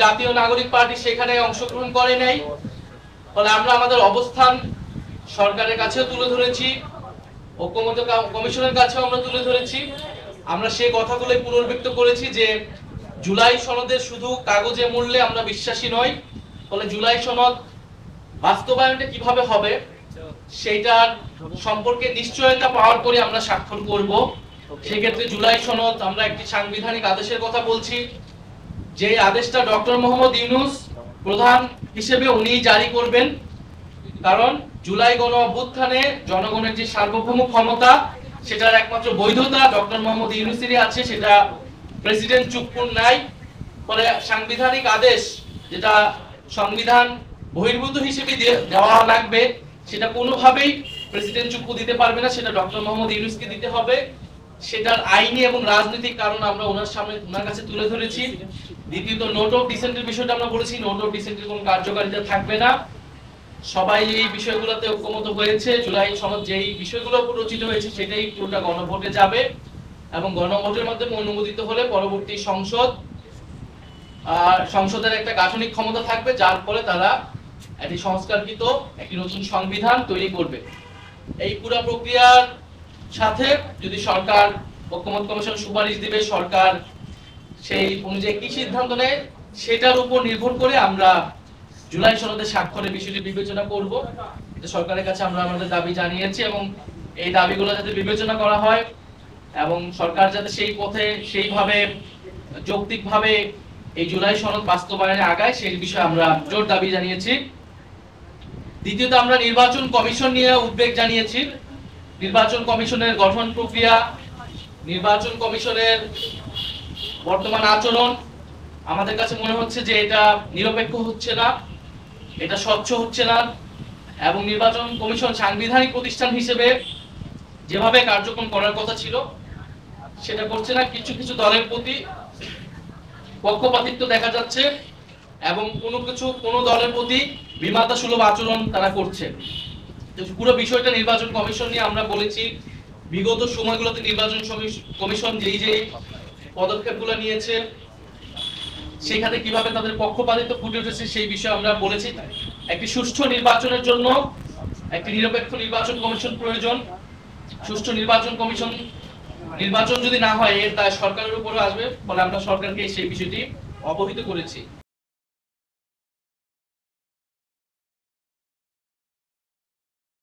জাতীয় নাগরিক পার্টি সেখানে অংশগ্রহণ করে নাই। ফলে আমরা আমাদের অবস্থান সরকারের কাছেও তুলে ধরেছি, ঐক্যমত্য কমিশনের কাছেও আমরা তুলে ধরেছি। আমরা সেই কথাগুলোই পুনর্ব্যক্ত করেছি যে জুলাই সনদের শুধু কাগজে মূল্যে আমরা বিশ্বাসী নই। ফলে জুলাই সনদ বাস্তবায়নটা কিভাবে হবে সেইটার সম্পর্কে নিশ্চয়তা পাওয়ার পরে আমরা স্বাক্ষর করব। সেক্ষেত্রে জুলাই সনদ আমরা একটি সাংবিধানিক আদেশের কথা বলছি, যে আদেশটা ডক্টর মোহাম্মদ ইউনূস প্রধান হিসেবে উনি জারি করবেন। কারণ জুলাই গণ অভ্যুত্থানে জনগণের যে সার্বভৌম ক্ষমতা সেটার একমাত্র বৈধতা ডক্টর মোহাম্মদ ইউনূসেরই আছে, সেটা প্রেসিডেন্ট চুপ্পুর নাই। ফলে সাংবিধানিক আদেশ যেটা সংবিধান বহির্ভূত হিসেবে দেওয়া লাগবে সেটা কোনোভাবেই প্রেসিডেন্ট চুপ্পু দিতে পারবে না, সেটা ডক্টর মোহাম্মদ ইউনূসকে দিতে হবে। সেটার আইনি এবং রাজনৈতিক কারণ আমরা ওনার কাছে তুলে ধরেছি। দ্বিতীয়ত নোট অফ ডিসেন্টের বিষয়টা আমরা বলেছি, নোট অফ ডিসেন্টের কোনো কার্যকারিতা থাকবে না। সবাই এই বিষয়গুলোতে ঐক্যমত হয়েছে। জুলাই সনদ যেই বিষয়গুলো রচিত হয়েছে সেটাই পুরোটা গণভোটে যাবে এবং গণভোটের মাধ্যমে অনুমোদিত হলে পরবর্তী সংসদের একটা গাঠনিক ক্ষমতা থাকবে, যার ফলে তারা একটি সংস্কারকৃত একটি নতুন সংবিধান তৈরি করবে। এই পুরো প্রক্রিয়ার সাথে যদি সরকার ঐক্যমত্য কমিশন সুপারিশ দিবে, সরকার সেই অনুযায়ী কি সিদ্ধান্ত নেয় সেটার উপর নির্ভর করে আমরা জুলাই সনদে স্বাক্ষরের বিষয়টি বিবেচনা করব। সরকারের কাছে আমরা আমাদের দাবি জানিয়েছি এবং এই দাবিগুলো যাতে বিবেচনা করা হয় এবং সরকার যাতে সেই পথে সেইভাবে যৌক্তিকভাবে এই জুলাই সনদ বাস্তবায়নে আগায় সেই বিষয়ে আমরা জোর দাবি জানিয়েছি। দ্বিতীয়ত আমরা নির্বাচন কমিশন নিয়ে উদ্বেগ জানিয়েছি। নির্বাচন কমিশনের গঠন প্রক্রিয়া, নির্বাচন কমিশনের বর্তমান আচরণ আমাদের কাছে মনে হচ্ছে যে এটা নিরপেক্ষ হচ্ছে না, এটা স্বচ্ছ হচ্ছে না এবং নির্বাচন কমিশন সাংবিধানিক প্রতিষ্ঠান হিসেবে যেভাবে কার্যক্রম করার কথা ছিল সেটা করছে না। কিছু কিছু দলের প্রতি পক্ষপাতিত্ব দেখা যাচ্ছে এবং কোনো দলের প্রতি বিমাতা সুলভ আচরণ তারা করছে। পুরো বিষয়টা নির্বাচন কমিশন নিয়ে আমরা বলেছি। বিগত সময়গুলোতে নির্বাচন কমিশন যেই পদক্ষেপগুলো নিয়েছে সেখানে কিভাবে তাদের পক্ষপাতিত্ব ফুটে উঠেছে সেই বিষয়ে আমরা বলেছি। একটি সুষ্ঠু নির্বাচনের জন্য একটি নিরপেক্ষ নির্বাচন কমিশন প্রয়োজন। সুষ্ঠু নির্বাচন যদি না হয় এর দায় সরকারের উপরে আসবে। ফলে আমরা সরকারকে সেই বিষয়টি অবহিত করেছি।